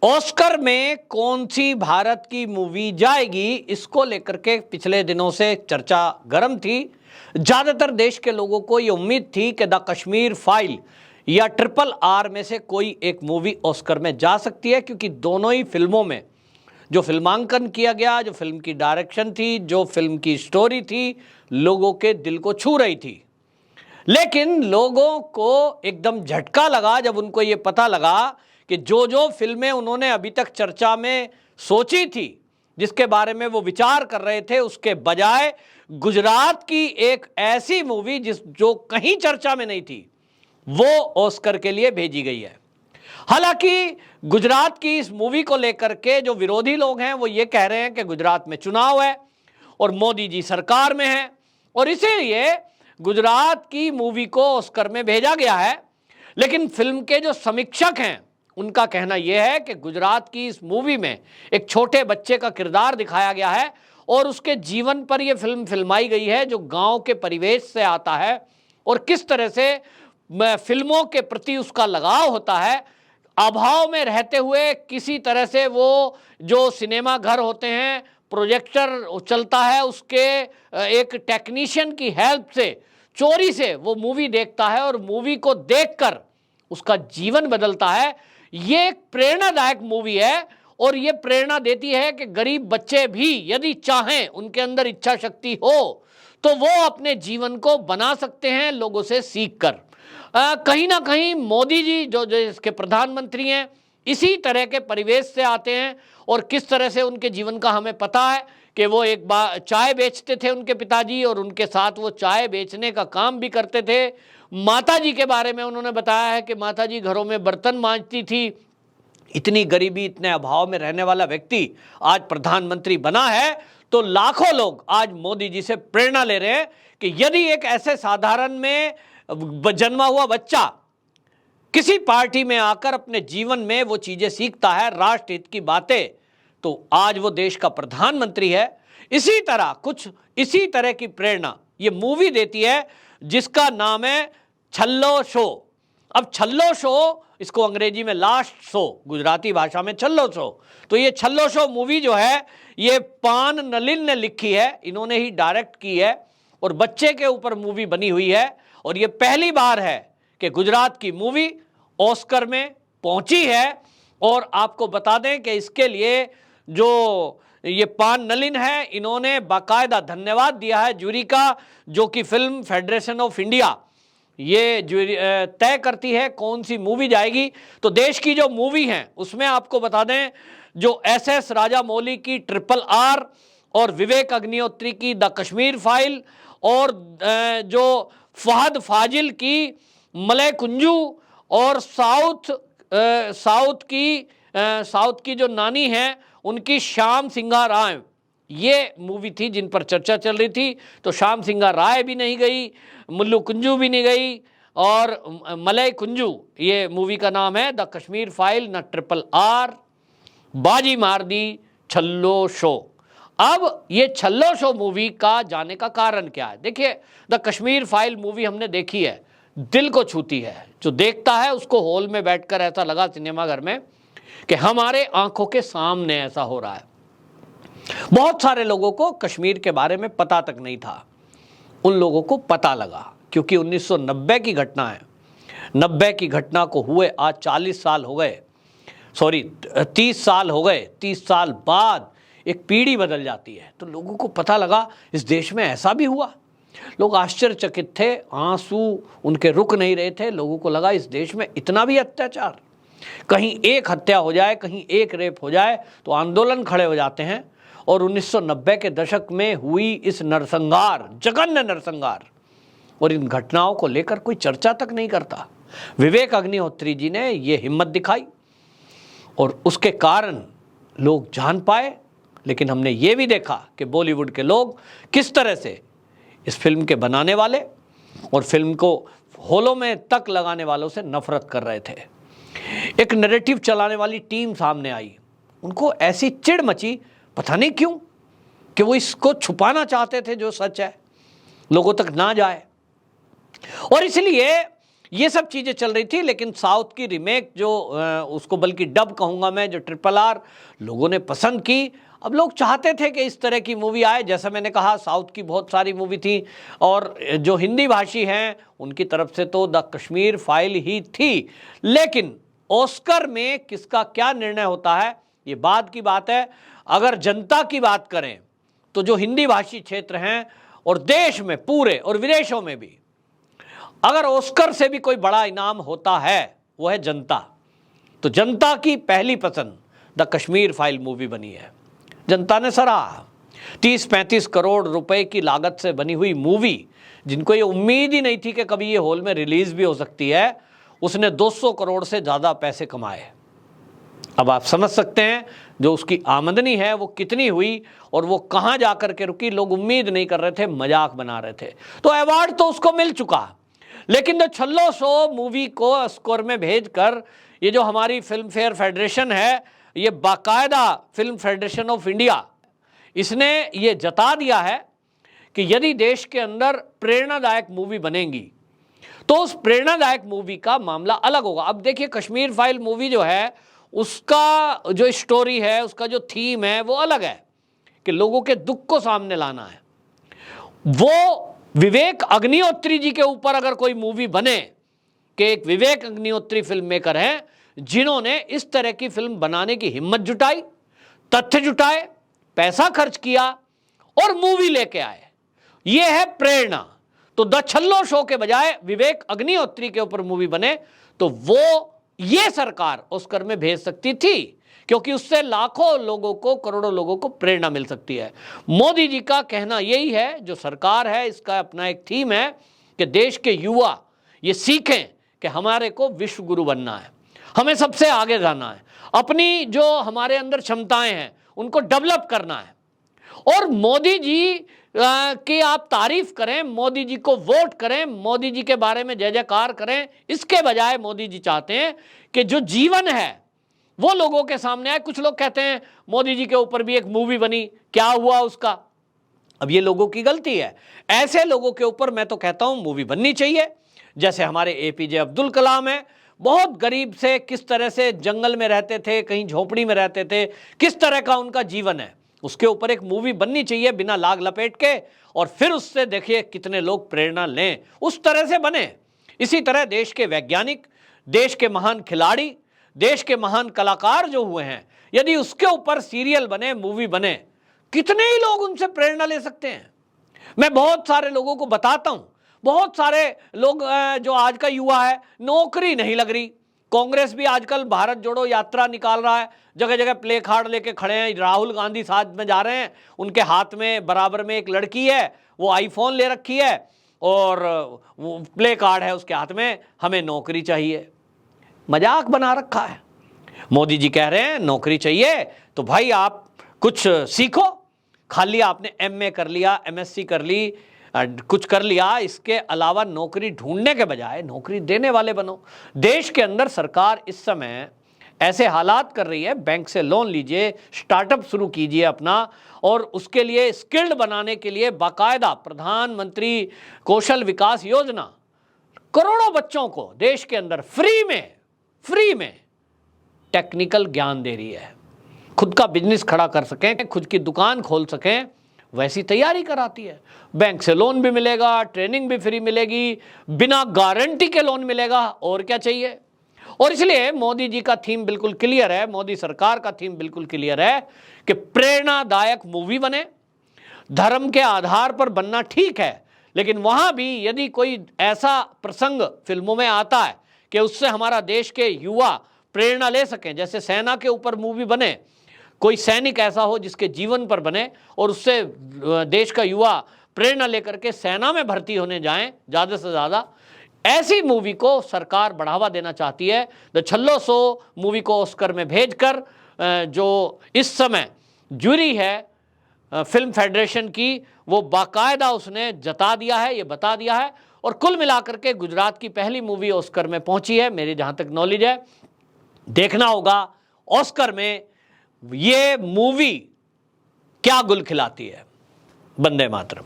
Oscar में कौन सी भारत की मूवी जाएगी, इसको लेकर के पिछले दिनों से चर्चा गर्म थी। ज्यादातर देश के लोगों को यह उम्मीद थी कि द कश्मीर फाइल या RRR में से कोई एक मूवी ऑस्कर में जा सकती है, क्योंकि दोनों ही फिल्मों में जो फिल्मांकन किया गया, जो फिल्म की डायरेक्शन थी, जो फिल्म की स्टोरी थी, लोगों के दिल को छू रही थी। लेकिन लोगों को एकदम झटका लगा जब उनको ये पता लगा कि जो जो फिल्में उन्होंने अभी तक चर्चा में सोची थी, जिसके बारे में वो विचार कर रहे थे, उसके बजाय गुजरात की एक ऐसी मूवी जो कहीं चर्चा में नहीं थी, वो ऑस्कर के लिए भेजी गई है। हालांकि गुजरात की इस मूवी को लेकर के जो विरोधी लोग हैं वो ये कह रहे हैं कि गुजरात में चुनाव है और मोदी जी सरकार में है और इसीलिए गुजरात की मूवी को ऑस्कर में भेजा गया है। लेकिन फिल्म के जो समीक्षक हैं उनका कहना यह है कि गुजरात की इस मूवी में एक छोटे बच्चे का किरदार दिखाया गया है और उसके जीवन पर यह फिल्म फिल्माई गई है, जो गांव के परिवेश से आता है और किस तरह से फिल्मों के प्रति उसका लगाव होता है। अभाव में रहते हुए किसी तरह से वो जो सिनेमा घर होते हैं, प्रोजेक्टर चलता है, उसके एक टेक्नीशियन की हेल्प से चोरी से वो मूवी देखता है और मूवी को देखकर उसका जीवन बदलता है। ये एक प्रेरणादायक मूवी है और ये प्रेरणा देती है कि गरीब बच्चे भी यदि चाहें, उनके अंदर इच्छा शक्ति हो, तो वो अपने जीवन को बना सकते हैं लोगों से सीखकर। कहीं ना कहीं मोदी जी जो इसके प्रधानमंत्री हैं, इसी तरह के परिवेश से आते हैं और किस तरह से उनके जीवन का हमें पता है कि वो एक बार चाय बेचते थे उनके पिताजी, और उनके साथ वो चाय बेचने का काम भी करते थे। माताजी के बारे में उन्होंने बताया है कि माताजी घरों में बर्तन मांजती थी। इतनी गरीबी, इतने अभाव में रहने वाला व्यक्ति आज प्रधानमंत्री बना है, तो लाखों लोग आज मोदी जी से प्रेरणा ले रहे हैं कि यदि एक ऐसे साधारण में जन्मा हुआ बच्चा किसी पार्टी में आकर अपने जीवन में वो चीजें सीखता है, राष्ट्र हित की बातें, तो आज वो देश का प्रधानमंत्री है। इसी तरह की प्रेरणा ये मूवी देती है, जिसका नाम है छल्लो शो। अब छल्लो शो, इसको अंग्रेजी में लास्ट शो, गुजराती भाषा में छल्लो शो। तो ये छल्लो शो मूवी जो है ये पान नलिन ने लिखी है, इन्होंने ही डायरेक्ट की है और बच्चे के ऊपर मूवी बनी हुई है। और ये पहली बार है कि गुजरात की मूवी ऑस्कर में पहुंची है। और आपको बता दें कि इसके लिए जो ये पान नलिन है, इन्होंने बाकायदा धन्यवाद दिया है जूरी का, जो कि फिल्म फेडरेशन ऑफ इंडिया ये जूरी तय करती है कौन सी मूवी जाएगी। तो देश की जो मूवी हैं उसमें आपको बता दें, जो SS राजामौली की RRR और विवेक अग्निहोत्री की द कश्मीर फाइल और जो फहद फाजिल की मलय कुंजू और साउथ की जो नानी है उनकी श्याम सिंघा राय, ये मूवी थी जिन पर चर्चा चल रही थी। तो श्याम सिंघा राय भी नहीं गई, मुल्लू कुंजू भी नहीं गई और मलय कुंजू, ये मूवी का नाम है द कश्मीर फाइल न RRR, बाजी मार दी छल्लो शो। अब ये छल्लो शो मूवी का जाने का कारण क्या है? देखिए, द कश्मीर फाइल मूवी हमने देखी है, दिल को छूती है। जो देखता है उसको हॉल में बैठकर ऐसा लगा सिनेमा घर में कि हमारे आंखों के सामने ऐसा हो रहा है। बहुत सारे लोगों को कश्मीर के बारे में पता तक नहीं था, उन लोगों को पता लगा क्योंकि 1990 की घटना है। 90 की घटना को हुए आज 40 साल हो गए, 30 साल हो गए। 30 साल बाद एक पीढ़ी बदल जाती है, तो लोगों को पता लगा इस देश में ऐसा भी हुआ। लोग आश्चर्यचकित थे, आंसू उनके रुक नहीं रहे थे। लोगों को लगा इस देश में इतना भी अत्याचार, कहीं एक हत्या हो जाए, कहीं एक रेप हो जाए तो आंदोलन खड़े हो जाते हैं। और 1990 के दशक में हुई इस नरसंहार, जघन्य नरसंहार, और इन घटनाओं को लेकर कोई चर्चा तक नहीं करता। विवेक अग्निहोत्री जी ने ये हिम्मत दिखाई और उसके कारण लोग जान पाए। लेकिन हमने ये भी देखा कि बॉलीवुड के लोग किस तरह से इस फिल्म के बनाने वाले और फिल्म को हॉलों में तक लगाने वालों से नफरत कर रहे थे। एक नैरेटिव चलाने वाली टीम सामने आई, उनको ऐसी चिढ़ मची, पता नहीं क्यों, कि वो इसको छुपाना चाहते थे जो सच है लोगों तक ना जाए। और इसलिए ये सब चीज़ें चल रही थी। लेकिन साउथ की रीमेक जो उसको बल्कि डब कहूँगा मैं, जो RRR लोगों ने पसंद की। अब लोग चाहते थे कि इस तरह की मूवी आए। जैसा मैंने कहा, साउथ की बहुत सारी मूवी थी और जो हिंदी भाषी हैं उनकी तरफ से तो द कश्मीर फाइल ही थी। लेकिन ऑस्कर में किसका क्या निर्णय होता है ये बाद की बात है। अगर जनता की बात करें तो जो हिंदी भाषी क्षेत्र हैं और देश में पूरे और विदेशों में भी, अगर ऑस्कर से भी कोई बड़ा इनाम होता है वो है जनता। तो जनता की पहली पसंद द कश्मीर फाइल मूवी बनी है। जनता ने सराहा। 30-35 करोड़ रुपए की लागत से बनी हुई मूवी, जिनको ये उम्मीद ही नहीं थी कि कभी ये हॉल में रिलीज भी हो सकती है, उसने 200 करोड़ से ज़्यादा पैसे कमाए। अब आप समझ सकते हैं जो उसकी आमदनी है वो कितनी हुई और वो कहाँ जाकर के रुकी। लोग उम्मीद नहीं कर रहे थे, मजाक बना रहे थे। तो अवार्ड तो उसको मिल चुका, लेकिन द छल्लो शो मूवी को स्कोर में भेजकर ये जो हमारी फिल्म फेयर फेडरेशन है, ये बाकायदा फिल्म फेडरेशन ऑफ इंडिया, इसने ये जता दिया है कि यदि देश के अंदर प्रेरणादायक मूवी बनेंगी तो उस प्रेरणादायक मूवी का मामला अलग होगा। अब देखिए, कश्मीर फाइल मूवी जो है उसका जो स्टोरी है, उसका जो थीम है वो अलग है कि लोगों के दुख को सामने लाना है। वो विवेक अग्निहोत्री जी के ऊपर अगर कोई मूवी बने कि एक विवेक अग्निहोत्री फिल्म मेकर हैं जिन्होंने इस तरह की फिल्म बनाने की हिम्मत जुटाई, तथ्य जुटाए, पैसा खर्च किया और मूवी लेके आए, ये है प्रेरणा। तो द छल्लो शो के बजाय विवेक अग्निहोत्री के ऊपर मूवी बने तो वो ये सरकार ऑस्कर में भेज सकती थी, क्योंकि उससे लाखों लोगों को, करोड़ों लोगों को प्रेरणा मिल सकती है। मोदी जी का कहना यही है, जो सरकार है इसका अपना एक थीम है कि देश के युवा ये सीखें कि हमारे को विश्व गुरु बनना है, हमें सबसे आगे जाना है, अपनी जो हमारे अंदर क्षमताएं हैं उनको डेवलप करना है। और मोदी जी की आप तारीफ करें, मोदी जी को वोट करें, मोदी जी के बारे में जय जयकार करें, इसके बजाय मोदी जी चाहते हैं कि जो जीवन है वो लोगों के सामने आए। कुछ लोग कहते हैं मोदी जी के ऊपर भी एक मूवी बनी, क्या हुआ उसका? अब ये लोगों की गलती है। ऐसे लोगों के ऊपर मैं तो कहता हूं मूवी बननी चाहिए। जैसे हमारे APJ अब्दुल कलाम है, बहुत गरीब से किस तरह से जंगल में रहते थे, कहीं झोपड़ी में रहते थे, किस तरह का उनका जीवन है, उसके ऊपर एक मूवी बननी चाहिए बिना लाग लपेट के। और फिर उससे देखिए कितने लोग प्रेरणा लें, उस तरह से बने। इसी तरह देश के वैज्ञानिक, देश के महान खिलाड़ी, देश के महान कलाकार जो हुए हैं, यदि उसके ऊपर सीरियल बने, मूवी बने, कितने ही लोग उनसे प्रेरणा ले सकते हैं। मैं बहुत सारे लोगों को बताता हूं, बहुत सारे लोग जो आज का युवा है, नौकरी नहीं लग रही। कांग्रेस भी आजकल भारत जोड़ो यात्रा निकाल रहा है, जगह जगह प्ले कार्ड लेके खड़े हैं। राहुल गांधी साथ में जा रहे हैं, उनके हाथ में बराबर में एक लड़की है, वो आईफोन ले रखी है और वो प्ले कार्ड है उसके हाथ में, हमें नौकरी चाहिए। मजाक बना रखा है। मोदी जी कह रहे हैं नौकरी चाहिए तो भाई आप कुछ सीखो। खाली आपने MA कर लिया, MSc कर ली, कुछ कर लिया, इसके अलावा नौकरी ढूंढने के बजाय नौकरी देने वाले बनो। देश के अंदर सरकार इस समय ऐसे हालात कर रही है, बैंक से लोन लीजिए, स्टार्टअप शुरू कीजिए अपना, और उसके लिए स्किल्ड बनाने के लिए बाकायदा प्रधानमंत्री कौशल विकास योजना करोड़ों बच्चों को देश के अंदर फ्री में टेक्निकल ज्ञान दे रही है। खुद का बिजनेस खड़ा कर सकें, खुद की दुकान खोल सकें, वैसी तैयारी कराती है। बैंक से लोन भी मिलेगा, ट्रेनिंग भी फ्री मिलेगी, बिना गारंटी के लोन मिलेगा, और क्या चाहिए। और इसलिए मोदी जी का थीम बिल्कुल क्लियर है, मोदी सरकार का थीम बिल्कुल क्लियर है कि प्रेरणादायक मूवी बने। धर्म के आधार पर बनना ठीक है, लेकिन वहां भी यदि कोई ऐसा प्रसंग फिल्मों में आता है कि उससे हमारा देश के युवा प्रेरणा ले सकें, जैसे सेना के ऊपर मूवी बने, कोई सैनिक ऐसा हो जिसके जीवन पर बने और उससे देश का युवा प्रेरणा लेकर के सेना में भर्ती होने जाएं ज़्यादा से ज़्यादा, ऐसी मूवी को सरकार बढ़ावा देना चाहती है। द छल्लो शो मूवी को ऑस्कर में भेजकर जो इस समय जूरी है फिल्म फेडरेशन की, वो बाकायदा उसने जता दिया है, ये बता दिया है। और कुल मिलाकर के गुजरात की पहली मूवी ऑस्कर में पहुंची है, मेरी जहां तक नॉलेज है। देखना होगा ऑस्कर में ये मूवी क्या गुल खिलाती है। वंदे मातरम।